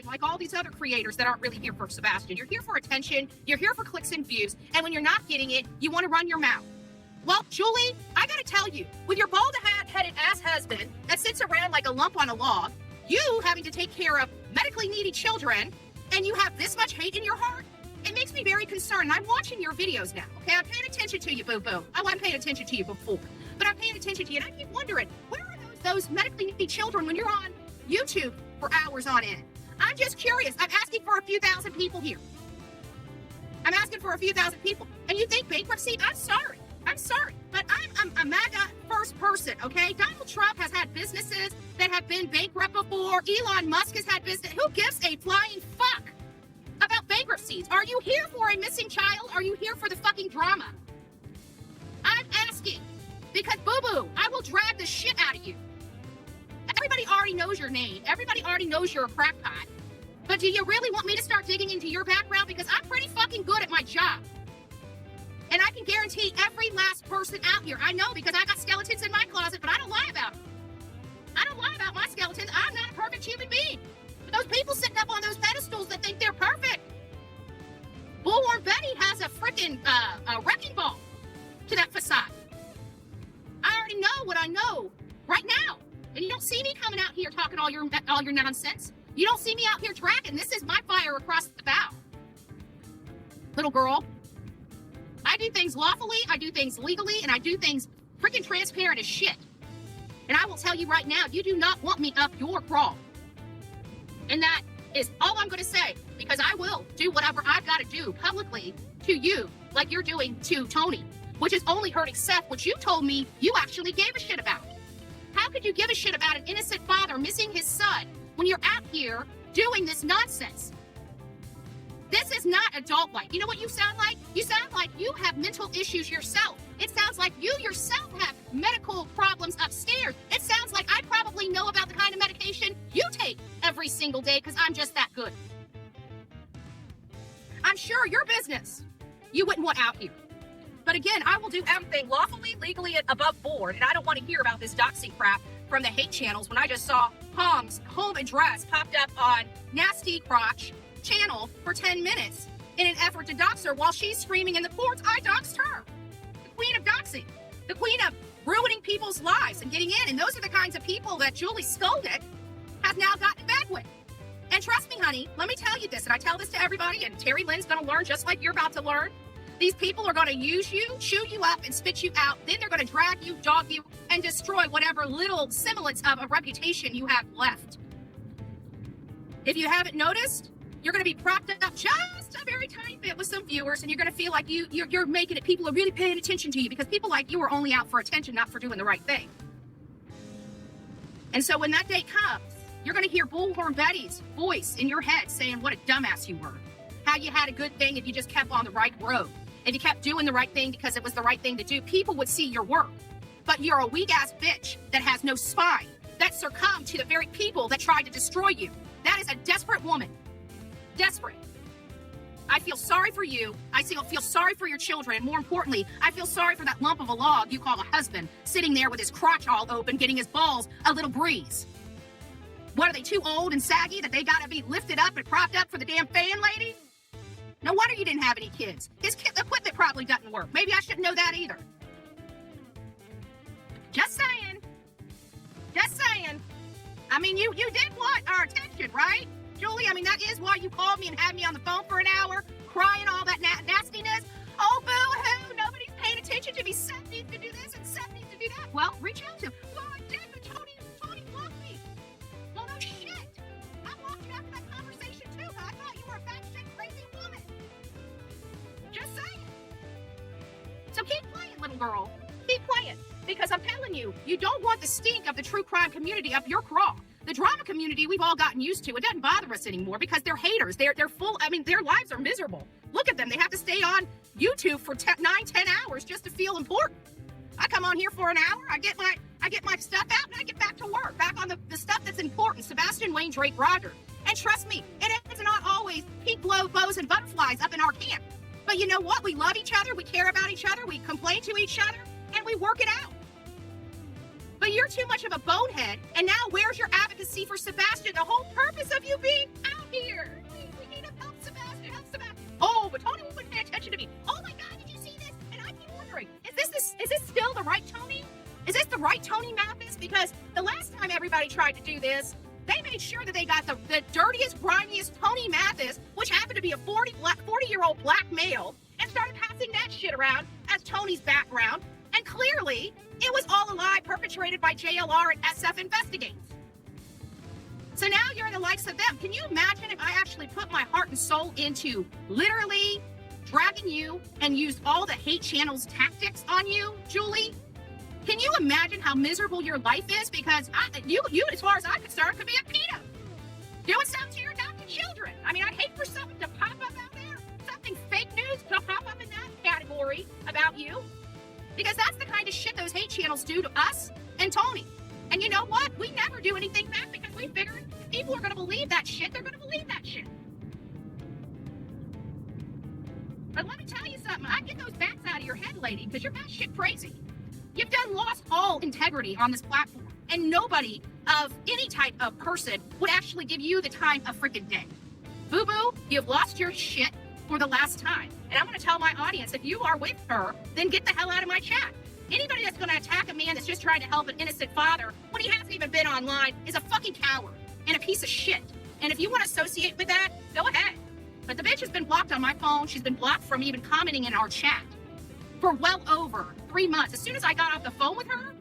like all these other creators that aren't really here for Sebastian. You're here for attention, you're here for clicks and views, and when you're not getting it, you want to run your mouth. Well, Julie, I gotta tell you, with your bald-headed ass husband that sits around like a lump on a log, you having to take care of medically needy children, and you have this much hate in your heart, it makes me very concerned. I'm watching your videos now, okay? I'm paying attention to you, boo-boo. I wasn't paying attention to you before, but I'm paying attention to you, and I keep wondering, where are those medically needy children when you're on YouTube for hours on end? I'm just curious. I'm asking for a few thousand people here. I'm asking for a few thousand people. And you think bankruptcy? I'm sorry, but I'm a MAGA first person, okay? Donald Trump has had businesses that have been bankrupt before. Elon Musk has had business. Who gives a flying fuck about bankruptcies? Are you here for a missing child? Are you here for the fucking drama? I'm asking because, boo-boo, I will drag the shit out of you. Everybody already knows your name. Everybody already knows you're a crackpot. But do you really want me to start digging into your background? Because I'm pretty fucking good at my job. And I can guarantee every last person out here, I know because I got skeletons in my closet, but I don't lie about them. I don't lie about my skeletons. I'm not a perfect human being. But those people sitting up on those pedestals that think they're perfect. Bullhorn Betty has a freaking wrecking ball to that facade. I already know what I know right now. And you don't see me coming out here talking all your nonsense. You don't see me out here tracking. This is my fire across the bow. Little girl, I do things lawfully, I do things legally, and I do things freaking transparent as shit. And I will tell you right now, you do not want me up your crawl. And that is all I'm going to say, because I will do whatever I've got to do publicly to you, like you're doing to Tony, which is only hurting Seth, which you told me you actually gave a shit about. How could you give a shit about an innocent father missing his son when you're out here doing this nonsense? This is not adult-like. You know what you sound like? You sound like you have mental issues yourself. It sounds like you yourself have medical problems upstairs. It sounds like I probably know about the kind of medication you take every single day because I'm just that good. I'm sure your business you wouldn't want out here. But again, I will do everything lawfully, legally, and above board. And I don't want to hear about this doxing crap from the hate channels when I just saw Hong's home address popped up on Nasty Crotch channel for 10 minutes in an effort to dox her while she's screaming in the courts. I doxed her. The queen of doxing. The queen of ruining people's lives and getting in. And those are the kinds of people that Julie Skolnik has now gotten in bed with. And trust me, honey, let me tell you this, and I tell this to everybody, and Terry Lynn's going to learn just like you're about to learn. These people are going to use you, chew you up, and spit you out. Then they're going to drag you, dog you, and destroy whatever little semblance of a reputation you have left. If you haven't noticed, you're going to be propped up just a very tiny bit with some viewers, and you're going to feel like you're making it. People are really paying attention to you because people like you are only out for attention, not for doing the right thing. And so when that day comes, you're going to hear Bullhorn Betty's voice in your head saying what a dumbass you were, how you had a good thing if you just kept on the right road. If you kept doing the right thing because it was the right thing to do, people would see your work. But you're a weak-ass bitch that has no spine, that succumbed to the very people that tried to destroy you. That is a desperate woman. Desperate. I feel sorry for you. I feel sorry for your children. And more importantly, I feel sorry for that lump of a log you call a husband, sitting there with his crotch all open, getting his balls a little breeze. What, are they too old and saggy that they gotta be lifted up and propped up for the damn fan lady? No wonder you didn't have any kids. His equipment probably doesn't work. Maybe I shouldn't know that either. Just saying. Just saying. I mean, you did want our attention, right? Julie, I mean, that is why you called me and had me on the phone for an hour, crying all that nastiness. Oh, boo-hoo, nobody's paying attention to me. Seth needs to do this and Seth needs to do that. Well, reach out to him. Well, I did, but Tony blocked me. Well, no shit. I blocked you after that conversation, too, but I thought you were a batshit crazy woman. Just saying. So keep playing, little girl. Keep playing. Because I'm telling you, you don't want the stink of the true crime community up your craw. The drama community, we've all gotten used to. It doesn't bother us anymore because they're haters. They're full. I mean, their lives are miserable. Look at them. They have to stay on YouTube for 9-10 hours just to feel important. I come on here for an hour. I get my stuff out and I get back to work. Back on the stuff that's important. Sebastian, Wayne, Drake, Roger. And trust me, it is not always pink bows and butterflies up in our camp. But you know what? We love each other. We care about each other. We complain to each other and we work it out. But you're too much of a bonehead, and now where's your advocacy for Sebastian? The whole purpose of you being out here. We need help, Sebastian. Help, Sebastian. Oh, but Tony wouldn't pay attention to me. Oh my God, did you see this? And I keep wondering, is this still the right Tony? Is this the right Tony Mathis? Because the last time everybody tried to do this, they made sure that they got the dirtiest, grimiest Tony Mathis, which happened to be a 40-year-old black male, and started passing that shit around as Tony's background. And clearly, it was all a lie perpetrated by JLR and SF Investigates. So now you're the likes of them. Can you imagine if I actually put my heart and soul into literally dragging you and used all the hate channels tactics on you, Julie? Can you imagine how miserable your life is? Because you, as far as I'm concerned, could be a pedo. Doing something to your adopted children. I mean, I'd hate for something to pop up out there. Something fake news to pop up in that category about you. Because that's the kind of shit those hate channels do to us and Tony. And you know what? We never do anything back because we figured if people are going to believe that shit, they're going to believe that shit. But let me tell you something. I get those bats out of your head, lady, because you're batshit crazy. You've done lost all integrity on this platform, and nobody of any type of person would actually give you the time of freaking day. Boo-boo, you've lost your shit for the last time. And I'm going to tell my audience, if you are with her, then get the hell out of my chat. Anybody that's going to attack a man that's just trying to help an innocent father when he hasn't even been online is a fucking coward and a piece of shit. And if you want to associate with that, go ahead. But the bitch has been blocked on my phone. She's been blocked from even commenting in our chat for well over 3 months. As soon as I got off the phone with her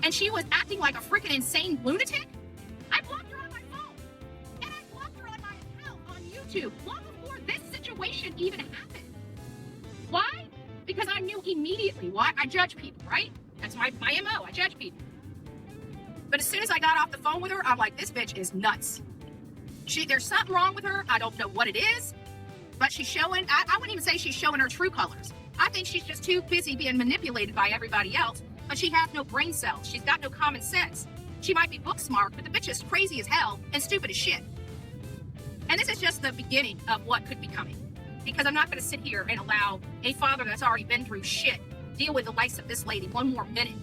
and she was acting like a freaking insane lunatic, I blocked her on my phone. And I blocked her on my account on YouTube long before this situation even happened. Why? Because I knew immediately. Why? I judge people, right? That's my MO. I judge people. But as soon as I got off the phone with her, I'm like, this bitch is nuts. There's something wrong with her. I don't know what it is, but she's showing, I wouldn't even say she's showing her true colors. I think she's just too busy being manipulated by everybody else, but she has no brain cells. She's got no common sense. She might be book smart, but the bitch is crazy as hell and stupid as shit. And this is just the beginning of what could be coming. Because I'm not going to sit here and allow a father that's already been through shit deal with the likes of this lady one more minute.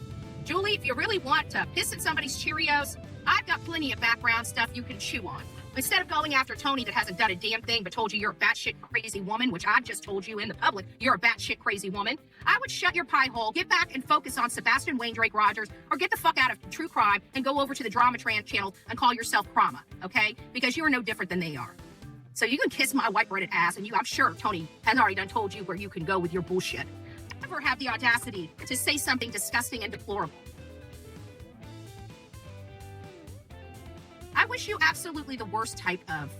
Julie, if you really want to piss in somebody's Cheerios, I've got plenty of background stuff you can chew on. Instead of going after Tony that hasn't done a damn thing but told you you're a batshit crazy woman, which I've just told you in the public, you're a batshit crazy woman, I would shut your pie hole, get back and focus on Sebastian Wayne Drake Rogers, or get the fuck out of true crime and go over to the drama channel and call yourself Crama, okay? Because you are no different than they are. So you can kiss my white breaded ass, and I'm sure Tony has already done told you where you can go with your bullshit. Never have the audacity to say something disgusting and deplorable. I wish you absolutely the worst type of,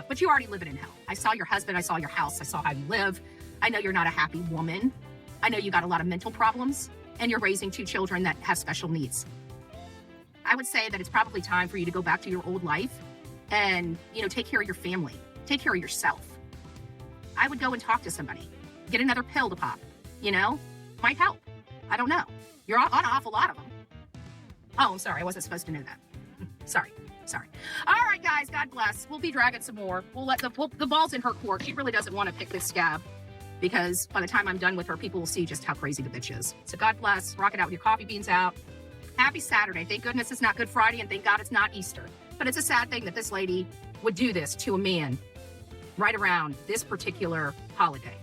but you already living in hell. I saw your husband, I saw your house, I saw how you live. I know you're not a happy woman. I know you got a lot of mental problems, and you're raising 2 children that have special needs. I would say that it's probably time for you to go back to your old life and, take care of your family. Take care of yourself. I would go and talk to somebody. Get another pill to pop, Might help. I don't know. You're on an awful lot of them. Oh, I'm sorry. I wasn't supposed to know that. Sorry. All right, guys. God bless. We'll be dragging some more. We'll let the ball's in her court. She really doesn't want to pick this scab because by the time I'm done with her, people will see just how crazy the bitch is. So God bless. Rock it out with your coffee beans out. Happy Saturday. Thank goodness it's not Good Friday, and thank God it's not Easter. But it's a sad thing that this lady would do this to a man right around this particular holiday.